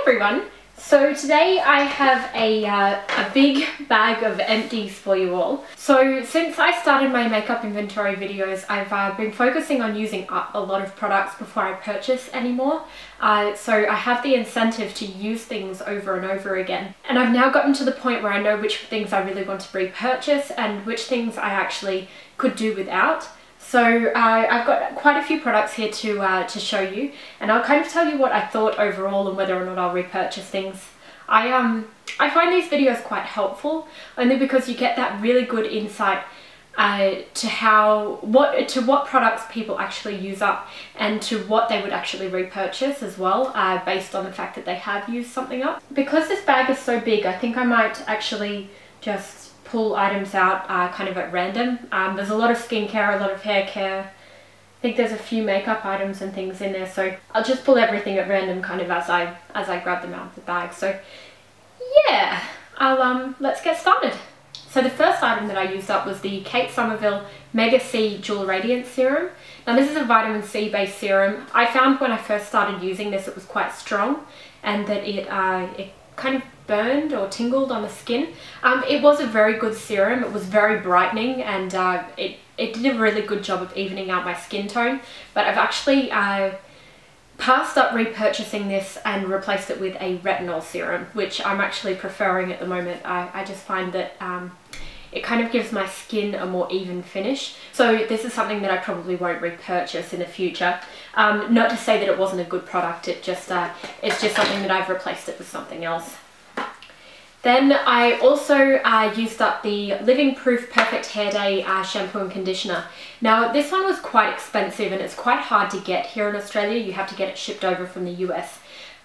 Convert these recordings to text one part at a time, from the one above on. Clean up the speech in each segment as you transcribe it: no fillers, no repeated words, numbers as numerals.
everyone! So today I have a big bag of empties for you all. So since I started my makeup inventory videos, I've been focusing on using up a lot of products before I purchase anymore. So I have the incentive to use things over and over again. And I've now gotten to the point where I know which things I really want to repurchase and which things I actually could do without. So I've got quite a few products here to show you, and I'll kind of tell you what I thought overall and whether or not I'll repurchase things. I find these videos quite helpful, only because you get that really good insight to what products people actually use up and to what they would actually repurchase as well, based on the fact that they have used something up. Because this bag is so big, I think I might actually just pull items out kind of at random. There's a lot of skincare, a lot of hair care. I think there's a few makeup items and things in there, so I'll just pull everything at random kind of as I grab them out of the bag. So yeah, let's get started. So the first item that I used up was the Sommerville Mega C Dual Radiance Serum. Now this is a vitamin C based serum. I found when I first started using this it was quite strong, and that it kind of burned or tingled on the skin. It was a very good serum. It was very brightening, and it did a really good job of evening out my skin tone. But I've actually passed up repurchasing this and replaced it with a retinol serum, which I'm actually preferring at the moment. I just find that it kind of gives my skin a more even finish. So this is something that I probably won't repurchase in the future. Not to say that it wasn't a good product, it's just something that I've replaced it with something else. Then I also used up the Living Proof Perfect Hair Day shampoo and conditioner. Now this one was quite expensive and it's quite hard to get here in Australia. You have to get it shipped over from the US.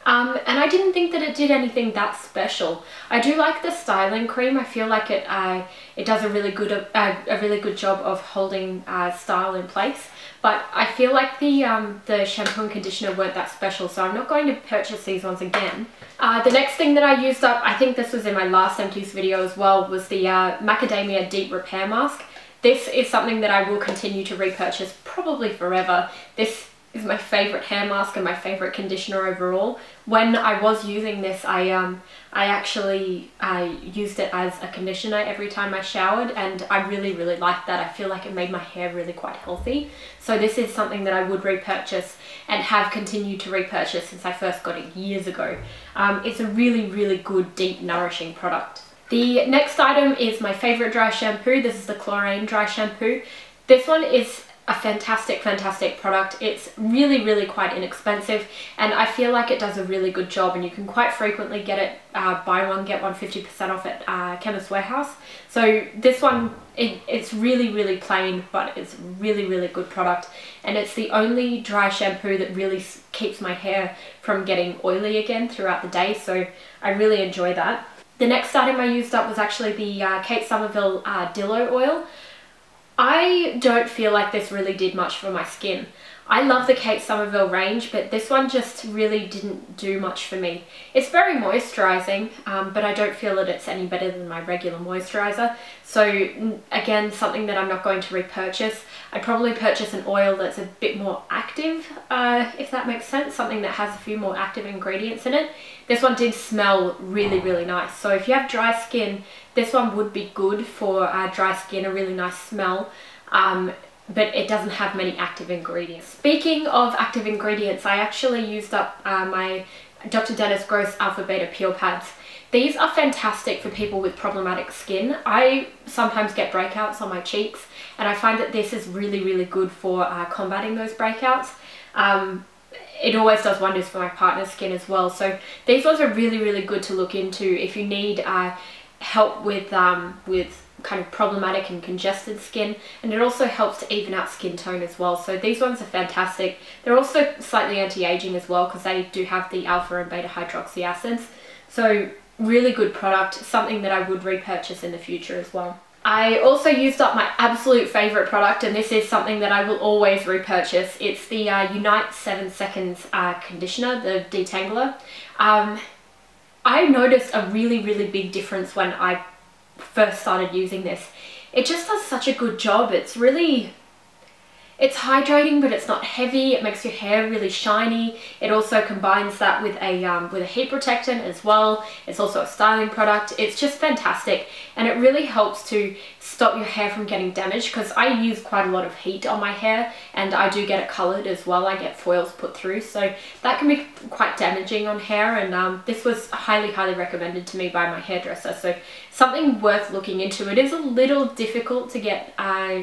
And I didn't think that it did anything that special. I do like the styling cream. I feel like it does a really good job of holding style in place. But I feel like the shampoo and conditioner weren't that special, so I'm not going to purchase these ones again. The next thing that I used up, I think this was in my last Empties video as well, was the Macadamia Deep Repair Mask. This is something that I will continue to repurchase probably forever. This is my favourite hair mask and my favourite conditioner overall. When I was using this, I actually used it as a conditioner every time I showered, and I really liked that. I feel like it made my hair really quite healthy. So this is something that I would repurchase and have continued to repurchase since I first got it years ago. It's a really good, deep, nourishing product. The next item is my favourite dry shampoo. This is the Chlorane Dry Shampoo. This one is a fantastic product. It's really quite inexpensive, and I feel like it does a really good job, and you can quite frequently get it buy one get one 50% off at Chemist Warehouse. So this one, it's really plain, but it's really good product, and it's the only dry shampoo that really keeps my hair from getting oily again throughout the day, so I really enjoy that. The next item I used up was actually the Sommerville Dilo oil. I don't feel like this really did much for my skin. I love the Sommerville range, but this one just really didn't do much for me. It's very moisturising, but I don't feel that it's any better than my regular moisturiser. So again, something that I'm not going to repurchase. I'd probably purchase an oil that's a bit more active, if that makes sense, something that has a few more active ingredients in it. This one did smell really nice, so if you have dry skin, this one would be good for dry skin, a really nice smell. But it doesn't have many active ingredients. Speaking of active ingredients, I actually used up my Dr. Dennis Gross Alpha Beta Peel Pads. These are fantastic for people with problematic skin. I sometimes get breakouts on my cheeks, and I find that this is really good for combating those breakouts. It always does wonders for my partner's skin as well. So these ones are really good to look into if you need help with kind of problematic and congested skin, and it also helps to even out skin tone as well. So these ones are fantastic. They're also slightly anti-aging as well, because they do have the alpha and beta hydroxy acids. So really good product, something that I would repurchase in the future as well. I also used up my absolute favourite product, and this is something that I will always repurchase. It's the Unite 7 Seconds conditioner, the detangler. I noticed a really big difference when I first started using this. It just does such a good job. It's It's hydrating, but it's not heavy. It makes your hair really shiny. It also combines that with a heat protectant as well. It's also a styling product. It's just fantastic, and it really helps to stop your hair from getting damaged, because I use quite a lot of heat on my hair, and I do get it colored as well. I get foils put through, so that can be quite damaging on hair, and this was highly recommended to me by my hairdresser, so something worth looking into. It is a little difficult to get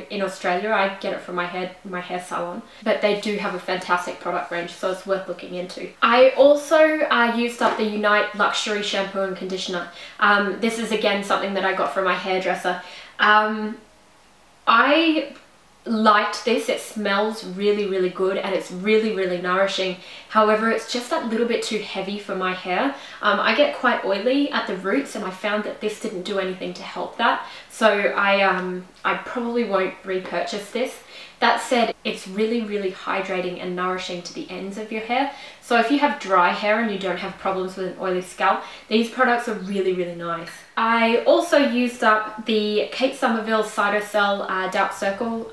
in Australia. I get it from my hair salon, but they do have a fantastic product range, so it's worth looking into. I also used up the Unite Luxury Shampoo and Conditioner. This is again something that I got from my hairdresser. I liked this. It smells really good, and it's really nourishing. However, it's just that little bit too heavy for my hair. I get quite oily at the roots, and I found that this didn't do anything to help that, so I probably won't repurchase this. That said, it's really hydrating and nourishing to the ends of your hair. So if you have dry hair and you don't have problems with an oily scalp, these products are really nice. I also used up the Kate Sommerville Cyto Dark Circle,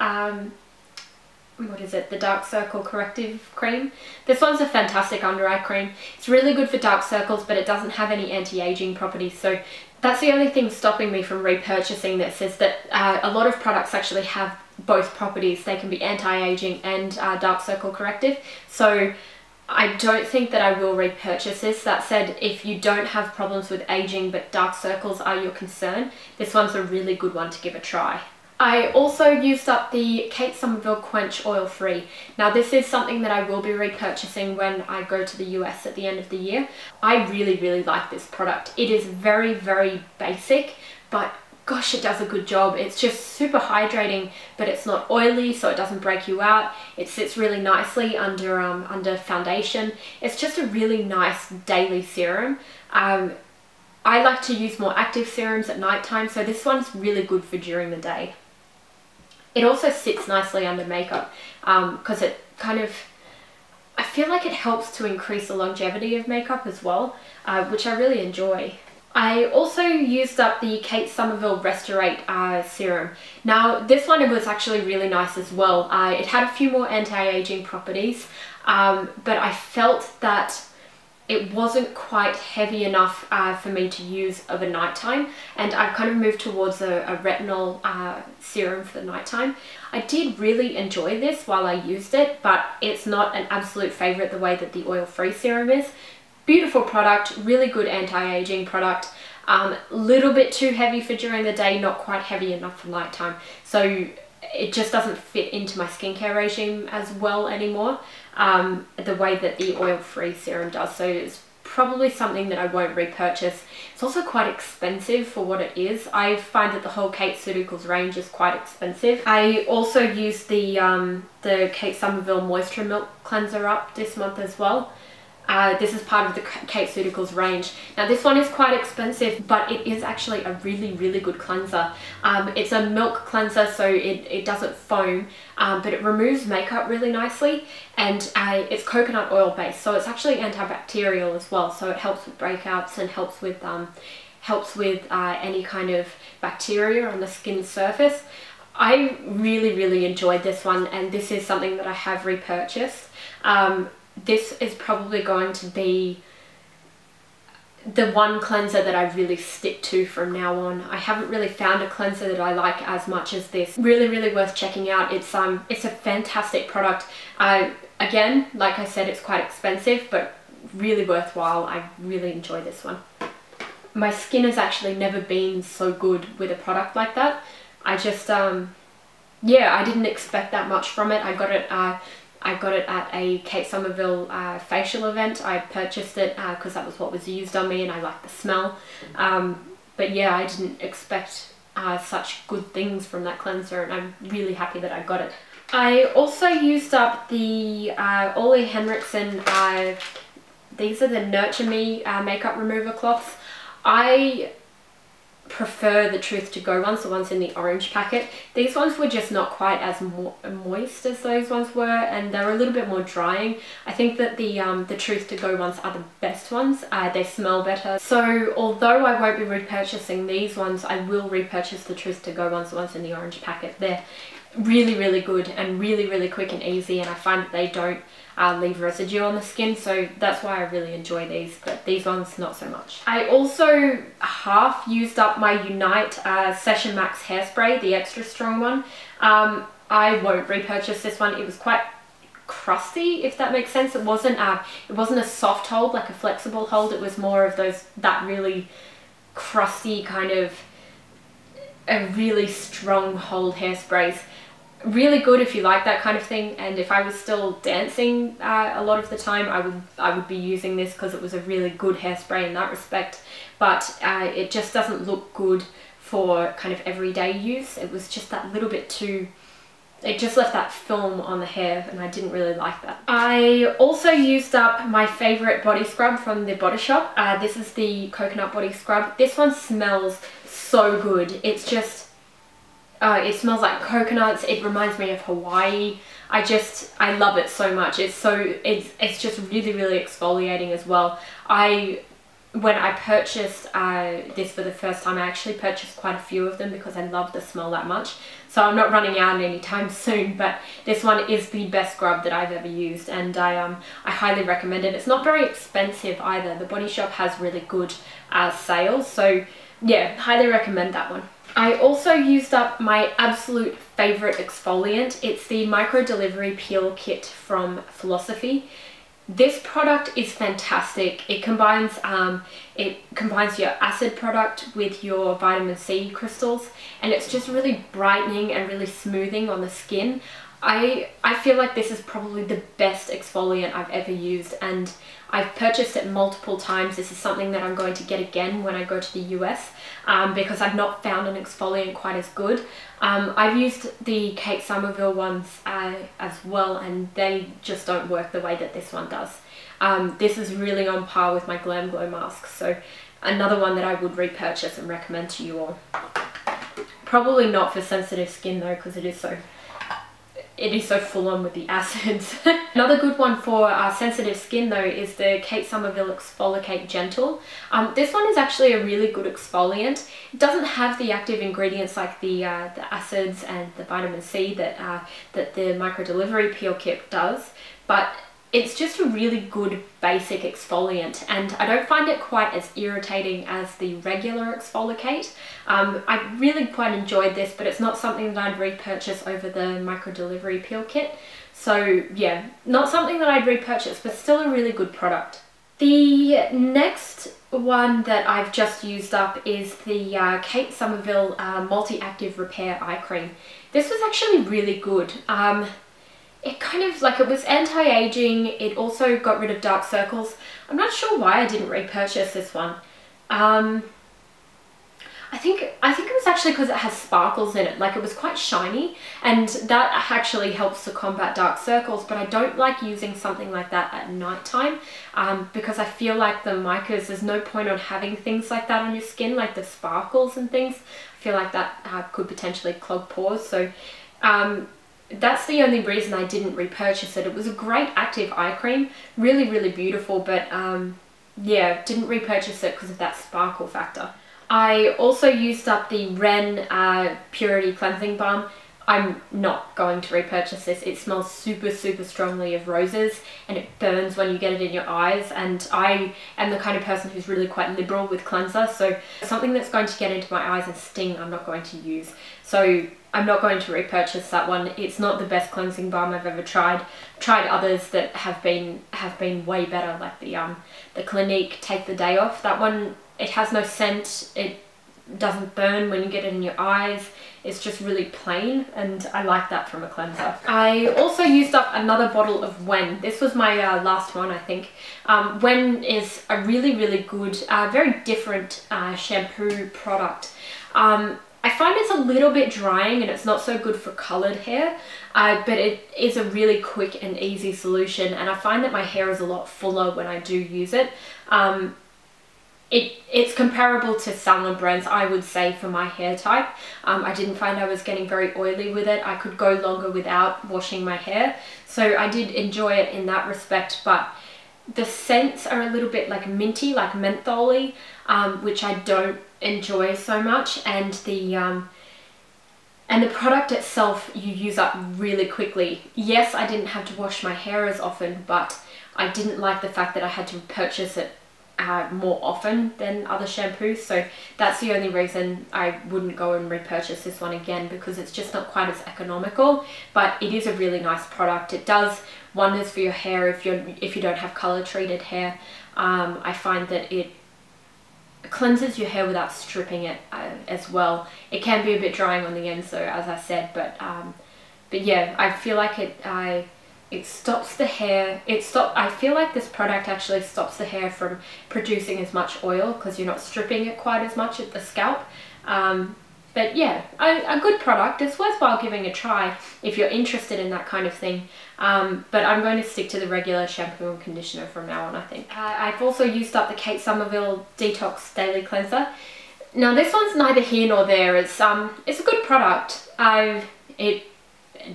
what is it? The Dark Circle Corrective Cream. This one's a fantastic under eye cream. It's really good for dark circles, but it doesn't have any anti-aging properties. So that's the only thing stopping me from repurchasing this, is that a lot of products actually have both properties. They can be anti-aging and dark circle corrective. So I don't think that I will repurchase this. That said, if you don't have problems with aging but dark circles are your concern, this one's a really good one to give a try. I also used up the Kate Sommerville Quench Oil Free. Now this is something that I will be repurchasing when I go to the US at the end of the year. I really like this product. It is very basic, but gosh, it does a good job. It's just super hydrating, but it's not oily, so it doesn't break you out. It sits really nicely under foundation. It's just a really nice daily serum. I like to use more active serums at nighttime, so this one's really good for during the day. It also sits nicely under makeup, because it kind of, I feel like it helps to increase the longevity of makeup as well, which I really enjoy. I also used up the Kate Sommerville Restorate serum. Now this one was actually really nice as well. It had a few more anti-aging properties, but I felt that it wasn't quite heavy enough for me to use over nighttime, and I've kind of moved towards a retinol serum for the nighttime. I did really enjoy this while I used it, but it's not an absolute favorite the way that the oil-free serum is. Beautiful product, really good anti-aging product. Little bit too heavy for during the day, not quite heavy enough for nighttime. So it just doesn't fit into my skincare regime as well anymore, the way that the oil-free serum does. So it's probably something that I won't repurchase. It's also quite expensive for what it is. I find that the whole Kate Ceuticals range is quite expensive. I also used the Kate Sommerville Moisture Milk Cleanser up this month as well. This is part of the Kate Ceuticals range. Now this one is quite expensive, but it is actually a really good cleanser. It's a milk cleanser, so it doesn't foam, but it removes makeup really nicely, and it's coconut oil based, so it's actually antibacterial as well, so it helps with breakouts and helps with any kind of bacteria on the skin surface. I really enjoyed this one, and this is something that I have repurchased. This is probably going to be the one cleanser that I really stick to from now on. I haven't really found a cleanser that I like as much as this. Really worth checking out. It's a fantastic product. Again, like I said, it's quite expensive, but really worthwhile. I really enjoy this one. My skin has actually never been so good with a product like that. I just, yeah, I didn't expect that much from it. I got it at a Kate Sommerville facial event. I purchased it because that was what was used on me, and I liked the smell. But yeah, I didn't expect such good things from that cleanser, and I'm really happy that I got it. I also used up the Ole Henriksen, these are the Nurture Me makeup remover cloths. I prefer the Truth to Go ones, the ones in the orange packet. These ones were just not quite as moist as those ones were, and they're a little bit more drying. I think that the Truth to Go ones are the best ones. They smell better. So although I won't be repurchasing these ones, I will repurchase the Truth to Go ones, the ones in the orange packet. They're really good and really quick and easy, and I find that they don't leave residue on the skin, so that's why I really enjoy these, but these ones not so much. I also half used up my Unite Session Max hairspray, the extra strong one. I won't repurchase this one. It was quite crusty, if that makes sense. It wasn't a soft hold, like a flexible hold. It was more of that really crusty kind of a really strong hold hairsprays. Really good if you like that kind of thing, and if I was still dancing a lot of the time, I would be using this because it was a really good hairspray in that respect, but it just doesn't look good for kind of everyday use. It was just that little bit too, it just left that film on the hair, and I didn't really like that. I also used up my favorite body scrub from the Body Shop. This is the coconut body scrub. This one smells so good. It's just it smells like coconuts. It reminds me of Hawaii. I love it so much. It's just really exfoliating as well. When I purchased this for the first time, I actually purchased quite a few of them because I love the smell that much. So I'm not running out anytime soon, but this one is the best scrub that I've ever used, and I highly recommend it. It's not very expensive either. The Body Shop has really good sales, so yeah, highly recommend that one. I also used up my absolute favorite exfoliant. It's the Micro Delivery Peel Kit from Philosophy. This product is fantastic. It combines your acid product with your vitamin C crystals, and it's just really brightening and really smoothing on the skin. I feel like this is probably the best exfoliant I've ever used, and I've purchased it multiple times. This is something that I'm going to get again when I go to the US because I've not found an exfoliant quite as good. I've used the Kate Sommerville ones as well, and they just don't work the way that this one does. This is really on par with my Glam Glow mask, so another one that I would repurchase and recommend to you all. Probably not for sensitive skin though, because it is so full on with the acids. Another good one for sensitive skin though is the Kate Sommerville Exfolikate Gentle. This one is actually a really good exfoliant. It doesn't have the active ingredients like the acids and the vitamin C that the Micro Delivery Peel Kit does, but it's just a really good basic exfoliant, and I don't find it quite as irritating as the regular Exfolikate. I really quite enjoyed this, but it's not something that I'd repurchase over the Micro Delivery Peel Kit. So yeah, not something that I'd repurchase, but still a really good product. The next one that I've just used up is the Kate Sommerville Multi-Active Repair Eye Cream. This was actually really good. It kind of, like, it was anti-aging. It also got rid of dark circles. I'm not sure why I didn't repurchase this one. I think it was actually because it has sparkles in it. Like, it was quite shiny, and that actually helps to combat dark circles, but I don't like using something like that at night time because I feel like the micas, there's no point on having things like that on your skin, like the sparkles and things. I feel like that could potentially clog pores, so that's the only reason I didn't repurchase it. It was a great active eye cream, really beautiful, but yeah, didn't repurchase it because of that sparkle factor. I also used up the Ren Purity Cleansing Balm. I'm not going to repurchase this. It smells super strongly of roses, and it burns when you get it in your eyes, and I am the kind of person who's really quite liberal with cleanser, so something that's going to get into my eyes and sting I'm not going to use. So I'm not going to repurchase that one. It's not the best cleansing balm I've ever tried. I've tried others that have been way better, like the Clinique Take the Day Off. That one, it has no scent. It doesn't burn when you get it in your eyes. It's just really plain, and I like that from a cleanser. I also used up another bottle of Wen. This was my last one, I think. Wen is a really good, very different shampoo product. I find it's a little bit drying and it's not so good for coloured hair, but it is a really quick and easy solution, and I find that my hair is a lot fuller when I do use it. It's comparable to salon brands, I would say, for my hair type. I didn't find I was getting very oily with it. I could go longer without washing my hair, so I did enjoy it in that respect, but the scents are a little bit like minty, like mentholy, which I don't enjoy so much, and And the product itself you use up really quickly. Yes, I didn't have to wash my hair as often, but I didn't like the fact that I had to purchase it more often than other shampoos, so that's the only reason I wouldn't go and repurchase this one again, because it's just not quite as economical. But it is a really nice product. It does wonders for your hair if you don't have color treated hair. I find that it cleanses your hair without stripping it as well. It can be a bit drying on the ends though, as I said, but yeah, I feel like it stops the hair. I feel like this product actually stops the hair from producing as much oil because you're not stripping it quite as much at the scalp. But yeah, a good product. It's worthwhile giving a try if you're interested in that kind of thing. But I'm going to stick to the regular shampoo and conditioner from now on, I think. I've also used up the Sommerville Detox Daily Cleanser. Now this one's neither here nor there. It's a good product. It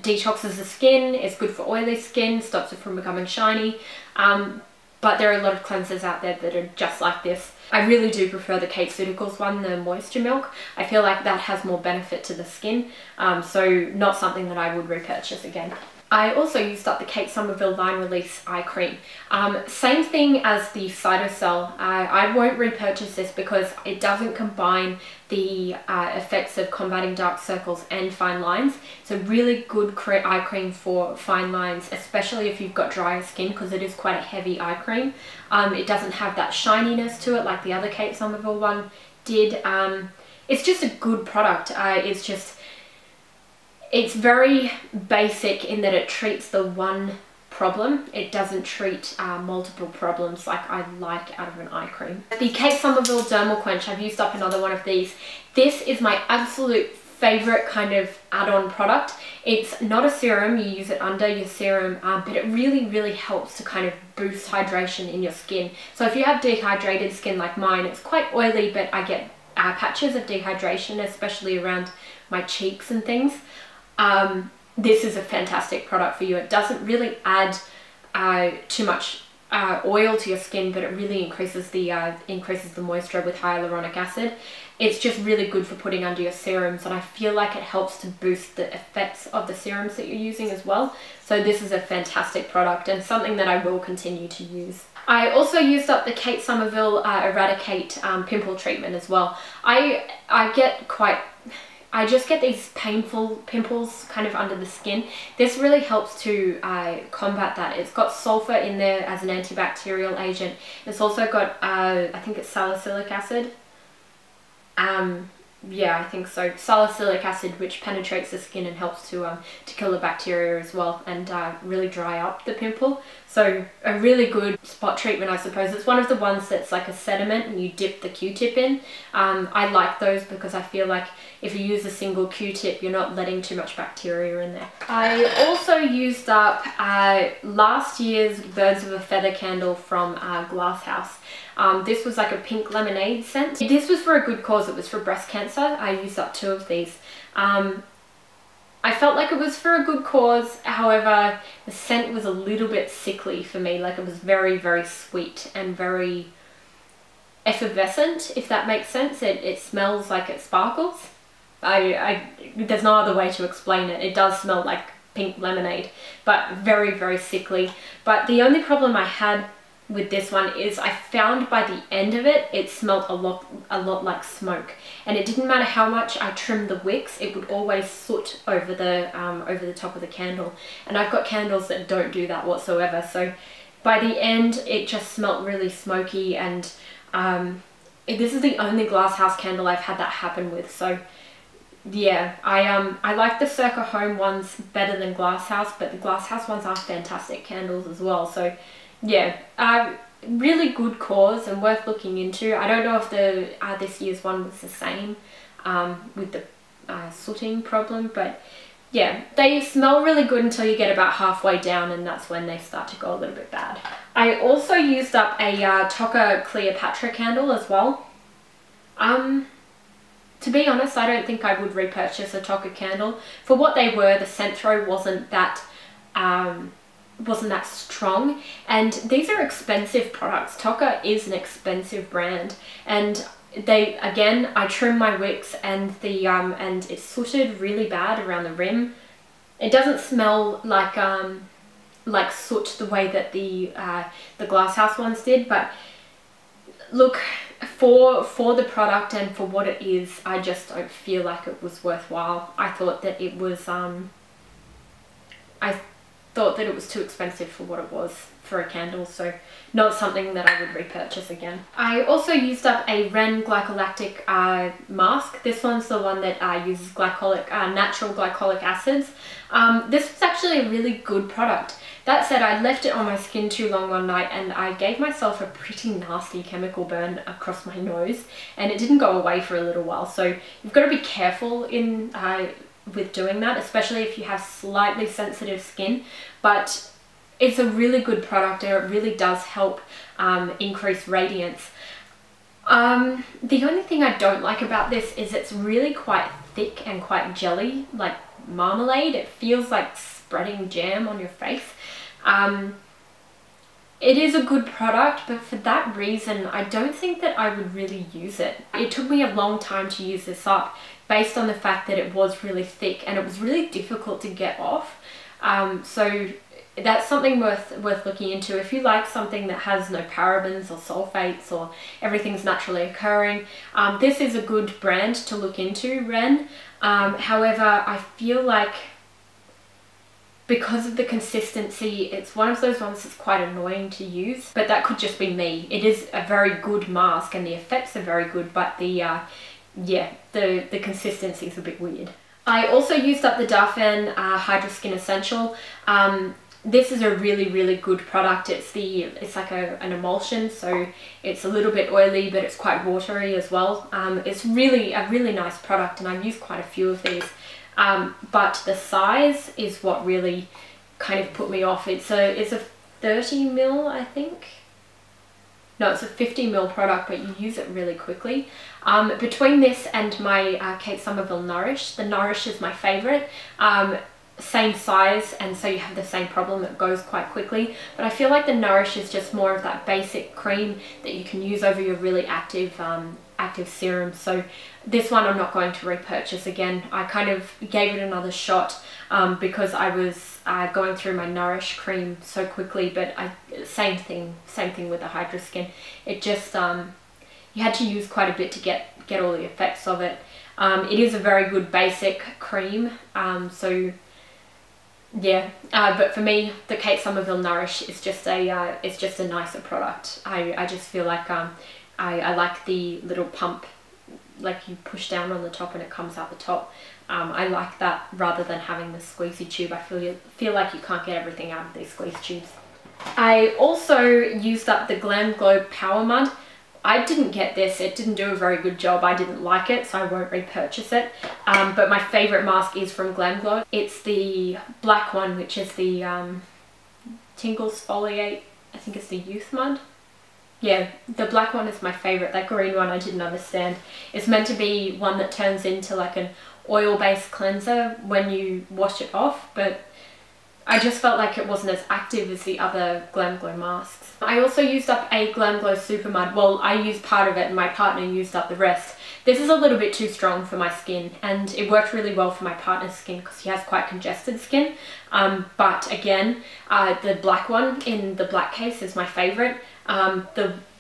detoxes the skin, it's good for oily skin, stops it from becoming shiny, but there are a lot of cleansers out there that are just like this. I really do prefer the Ceuticals one, the Moisture Milk. I feel like that has more benefit to the skin, so not something that I would repurchase again. I also used up the Sommerville Line Release Eye Cream. Same thing as the Cyto. I won't repurchase this because it doesn't combine the effects of combating dark circles and fine lines. It's a really good eye cream for fine lines, especially if you've got drier skin, because it is quite a heavy eye cream. It doesn't have that shininess to it like the other Sommerville one did. It's just a good product. It's very basic in that it treats the one problem. It doesn't treat multiple problems like I like out of an eye cream. The Sommerville Dermal Quench, I've used up another one of these. This is my absolute favorite kind of add-on product. It's not a serum, you use it under your serum, but it really helps to kind of boost hydration in your skin. So if you have dehydrated skin like mine, it's quite oily, but I get patches of dehydration, especially around my cheeks and things. This is a fantastic product for you. It doesn't really add too much oil to your skin, but it really increases the moisture with hyaluronic acid. It's just really good for putting under your serums, and I feel like it helps to boost the effects of the serums that you're using as well. So this is a fantastic product and something that I will continue to use. I also used up the Sommerville Eradicate pimple treatment as well. I just get these painful pimples kind of under the skin. This really helps to combat that. It's got sulfur in there as an antibacterial agent. It's also got, I think it's salicylic acid. Yeah, I think so. Salicylic acid, which penetrates the skin and helps to kill the bacteria as well, and really dry up the pimple. So a really good spot treatment, I suppose. It's one of the ones that's like a sediment and you dip the Q-tip in. I like those because I feel like if you use a single Q-tip, you're not letting too much bacteria in there. I also used up last year's Birds of a Feather candle from Glass House. This was like a pink lemonade scent. This was for a good cause. It was for breast cancer. I used up 2 of these. I felt like it was for a good cause. However, the scent was a little bit sickly for me. Like, it was very sweet and very effervescent, if that makes sense. It smells like it sparkles. There's no other way to explain it. It does smell like pink lemonade, but very sickly. But the only problem I had with this one is I found by the end of it, it smelled a lot like smoke, and it didn't matter how much I trimmed the wicks, it would always soot over the top of the candle, and I've got candles that don't do that whatsoever. So by the end, it just smelled really smoky, and this is the only Glass House candle I've had that happen with. So yeah, I like the Circa Home ones better than Glass House, but the Glass House ones are fantastic candles as well. So yeah, really good cause and worth looking into. I don't know if the this year's one was the same with the sooting problem, but yeah, they smell really good until you get about halfway down, and that's when they start to go a little bit bad. I also used up a Tocca Cleopatra candle as well. To be honest, I don't think I would repurchase a Tocca candle. For what they were, the scent throw wasn't that strong, and these are expensive products. Tocca is an expensive brand, and I trimmed my wicks and and it sooted really bad around the rim. It doesn't smell like soot the way that the Glasshouse ones did, but look, for the product and for what it is, I just don't feel like it was worthwhile. I thought that it was too expensive for what it was for a candle, so not something that I would repurchase again. I also used up a Ren glycolactic mask. This one's the one that uses natural glycolic acids. This was actually a really good product. That said, I left it on my skin too long one night and I gave myself a pretty nasty chemical burn across my nose, and it didn't go away for a little while. So you've got to be careful with doing that, especially if you have slightly sensitive skin. But it's a really good product and it really does help increase radiance. The only thing I don't like about this is it's really quite thick and quite jelly, like marmalade. It feels like spreading jam on your face. It is a good product, but for that reason I don't think that I would really use it. It took me a long time to use this up based on the fact that it was really thick and it was really difficult to get off. So that's something worth looking into. If you like something that has no parabens or sulfates or everything's naturally occurring, this is a good brand to look into, Ren. However, I feel like because of the consistency, it's one of those ones that's quite annoying to use, but that could just be me. It is a very good mask and the effects are very good, but the consistency is a bit weird. I also used up the Darphin Hydraskin Essential. This is a really good product. It's like an emulsion, so it's a little bit oily, but it's quite watery as well. It's really a really nice product, and I've used quite a few of these. But the size is what really kind of put me off. It's a 30 ml, I think. No, it's a 50 ml product, but you use it really quickly. Between this and my Kate Sommerville Nourish, the Nourish is my favorite. Same size, and so you have the same problem, it goes quite quickly, but I feel like the Nourish is just more of that basic cream that you can use over your really active serum. So this one I'm not going to repurchase again. I kind of gave it another shot because I was going through my Nourish cream so quickly, but same thing with the Hydraskin. It just you had to use quite a bit to get all the effects of it. It is a very good basic cream, so yeah, but for me, the Kate Sommerville Nourish is just a nicer product. I just feel like I like the little pump, like you push down on the top and it comes out the top. I like that rather than having the squeezy tube. I feel like you can't get everything out of these squeeze tubes. I also used up the Glam Glow Power Mud. I didn't get this, it didn't do a very good job, I didn't like it, so I won't repurchase it. But my favourite mask is from Glam Glow. It's the black one, which is the Tingles Foliate, I think it's the Youth Mud. Yeah, the black one is my favourite. That green one I didn't understand. It's meant to be one that turns into like an oil-based cleanser when you wash it off, but I just felt like it wasn't as active as the other Glam Glow masks. I also used up a Glam Glow Super Mud. Well, I used part of it and my partner used up the rest. This is a little bit too strong for my skin, and it worked really well for my partner's skin because he has quite congested skin. But again, the black one in the black case is my favourite.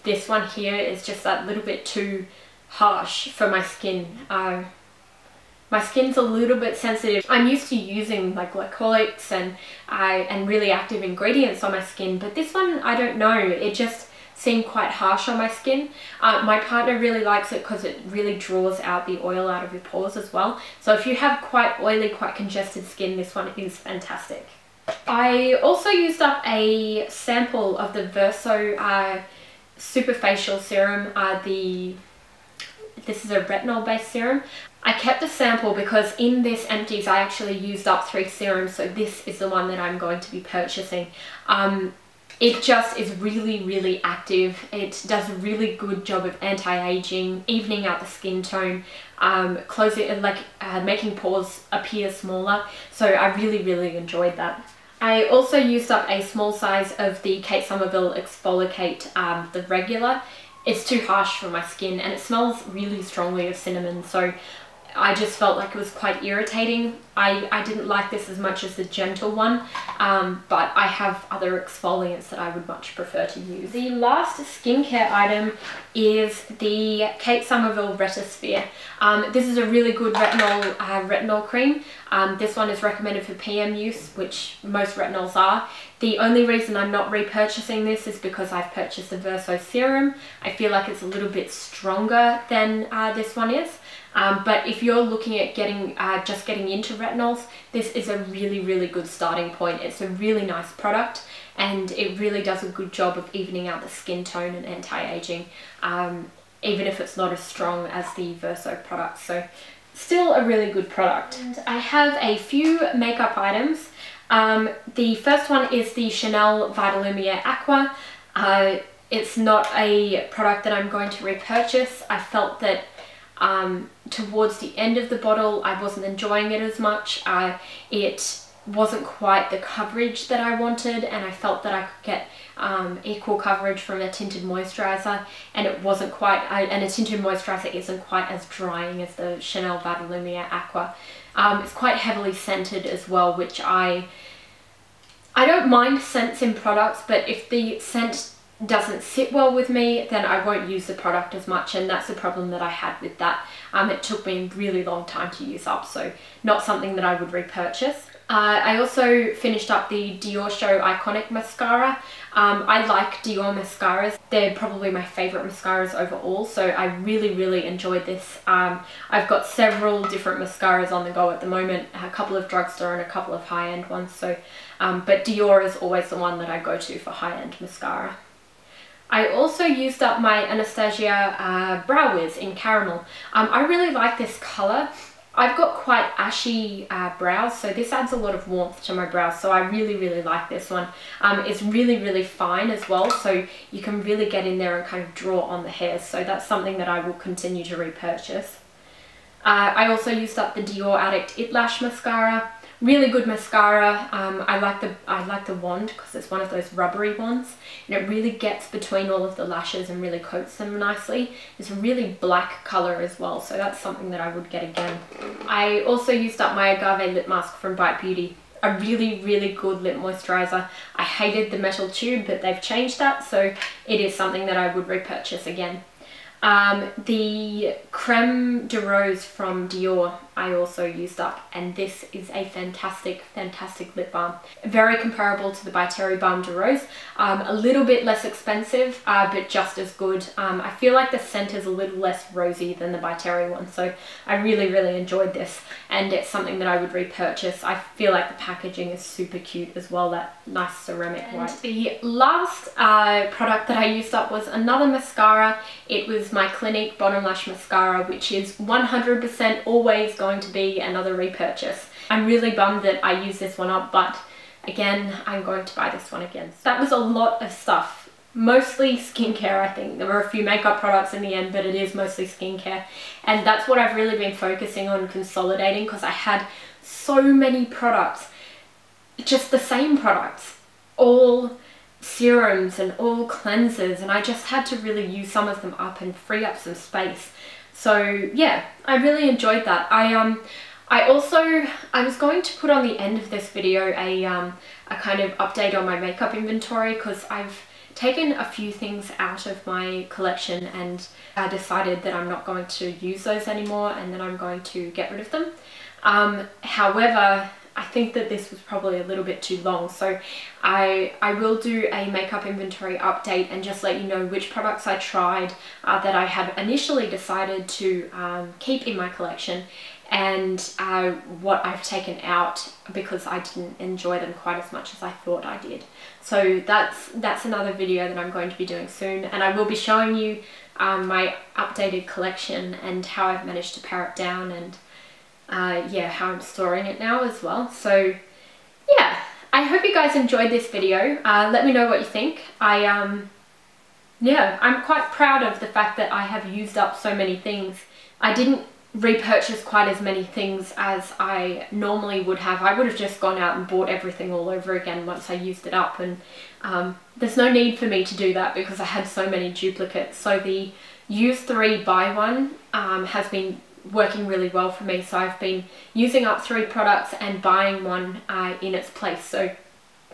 This one here is just that little bit too harsh for my skin. My skin's a little bit sensitive. I'm used to using like glycolics and really active ingredients on my skin, but this one, I don't know, it just seemed quite harsh on my skin. My partner really likes it because it really draws out the oil out of your pores as well. So if you have quite oily, quite congested skin, this one is fantastic. I also used up a sample of the Verso Superfacial Serum. This is a retinol based serum. I kept the sample because in this Empties I actually used up 3 serums, so this is the one that I'm going to be purchasing. It just is really active. It does a really good job of anti-aging, evening out the skin tone, making pores appear smaller, so I really enjoyed that. I also used up a small size of the Kate Sommerville Exfolikate, the regular. it's too harsh for my skin, and it smells really strongly of cinnamon, so I just felt like it was quite irritating. I didn't like this as much as the gentle one, but I have other exfoliants that I would much prefer to use. The last skincare item is the Kate Sommerville Retisphere. This is a really good retinol cream. This one is recommended for PM use, which most retinols are. The only reason I'm not repurchasing this is because I've purchased the Verso serum. I feel like it's a little bit stronger than this one is. But if you're looking at just getting into retinols, this is a really good starting point. It's a really nice product, and it really does a good job of evening out the skin tone and anti-aging, even if it's not as strong as the Verso product. So still a really good product. And I have a few makeup items. The first one is the Chanel Vitalumiere Aqua. It's not a product that I'm going to repurchase. I felt that towards the end of the bottle I wasn't enjoying it as much. It wasn't quite the coverage that I wanted, and I felt that I could get equal coverage from a tinted moisturizer, and it wasn't quite, and a tinted moisturizer isn't quite as drying as the Chanel Vitalumiere Aqua. It's quite heavily scented as well, which I don't mind scents in products, but if the scent doesn't sit well with me, then I won't use the product as much, and that's the problem that I had with that. It took me a really long time to use up, so not something that I would repurchase. I also finished up the Dior Show Iconic Mascara. I like Dior mascaras. They're probably my favourite mascaras overall, so I really enjoyed this. I've got several different mascaras on the go at the moment, a couple of drugstore and a couple of high-end ones, so but Dior is always the one that I go to for high-end mascara. I also used up my Anastasia Brow Wiz in Caramel. I really like this colour. I've got quite ashy brows, so this adds a lot of warmth to my brows, so I really like this one. It's really fine as well, so you can really get in there and kind of draw on the hairs, so that's something that I will continue to repurchase. I also used up the Dior Addict It Lash Mascara. Really good mascara. I like the wand because it's one of those rubbery ones, and it really gets between all of the lashes and really coats them nicely. It's a really black colour as well, so that's something that I would get again. I also used up my Agave lip mask from Bite Beauty. A really good lip moisturiser. I hated the metal tube, but they've changed that, so it is something that I would repurchase again. The Creme de Rose from Dior I also used up, and this is a fantastic lip balm. Very comparable to the By Terry Balm de Rose. A little bit less expensive, but just as good. I feel like the scent is a little less rosy than the By Terry one, so I really enjoyed this, and it's something that I would repurchase. I feel like the packaging is super cute as well, that nice ceramic white. The last product that I used up was another mascara. It was my Clinique Bottom Lash Mascara, which is 100% always going to be another repurchase. I'm really bummed that I used this one up, but again, I'm going to buy this one again. So that was a lot of stuff. Mostly skincare, I think. There were a few makeup products in the end, but it is mostly skincare. And that's what I've really been focusing on consolidating, because I had so many products, just the same products, all serums and all cleansers, and I just had to really use some of them up and free up some space. So yeah, I really enjoyed that. I was going to put on the end of this video a kind of update on my makeup inventory, because I've taken a few things out of my collection and I decided that I'm not going to use those anymore, and then I'm going to get rid of them. However, I think that this was probably a little bit too long, so I will do a makeup inventory update and just let you know which products I tried that I had initially decided to keep in my collection, and what I've taken out because I didn't enjoy them quite as much as I thought I did. So that's another video that I'm going to be doing soon, and I will be showing you my updated collection and how I've managed to pare it down, and yeah, how I'm storing it now as well. So yeah, I hope you guys enjoyed this video. Let me know what you think. Yeah, I'm quite proud of the fact that I have used up so many things. I didn't repurchase quite as many things as I normally would have. I would have just gone out and bought everything all over again once I used it up, and there's no need for me to do that because I had so many duplicates. So the use 3 buy 1 has been working really well for me. So I've been using up 3 products and buying 1 in its place. So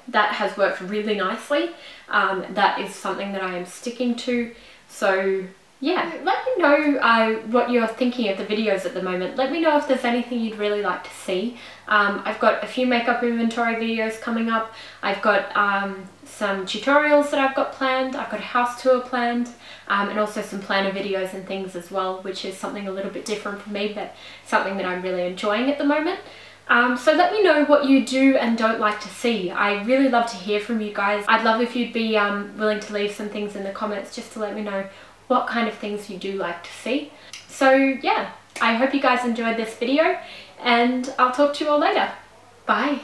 that has worked really nicely. That is something that I am sticking to. So yeah, let me know what you're thinking of the videos at the moment. Let me know if there's anything you'd really like to see. I've got a few makeup inventory videos coming up. I've got some tutorials that I've got planned. I've got a house tour planned, and also some planner videos and things as well, which is something a little bit different for me, but something that I'm really enjoying at the moment. So let me know what you do and don't like to see. I really love to hear from you guys. I'd love if you'd be willing to leave some things in the comments just to let me know what kind of things you do like to see. So yeah, I hope you guys enjoyed this video, and I'll talk to you all later. Bye!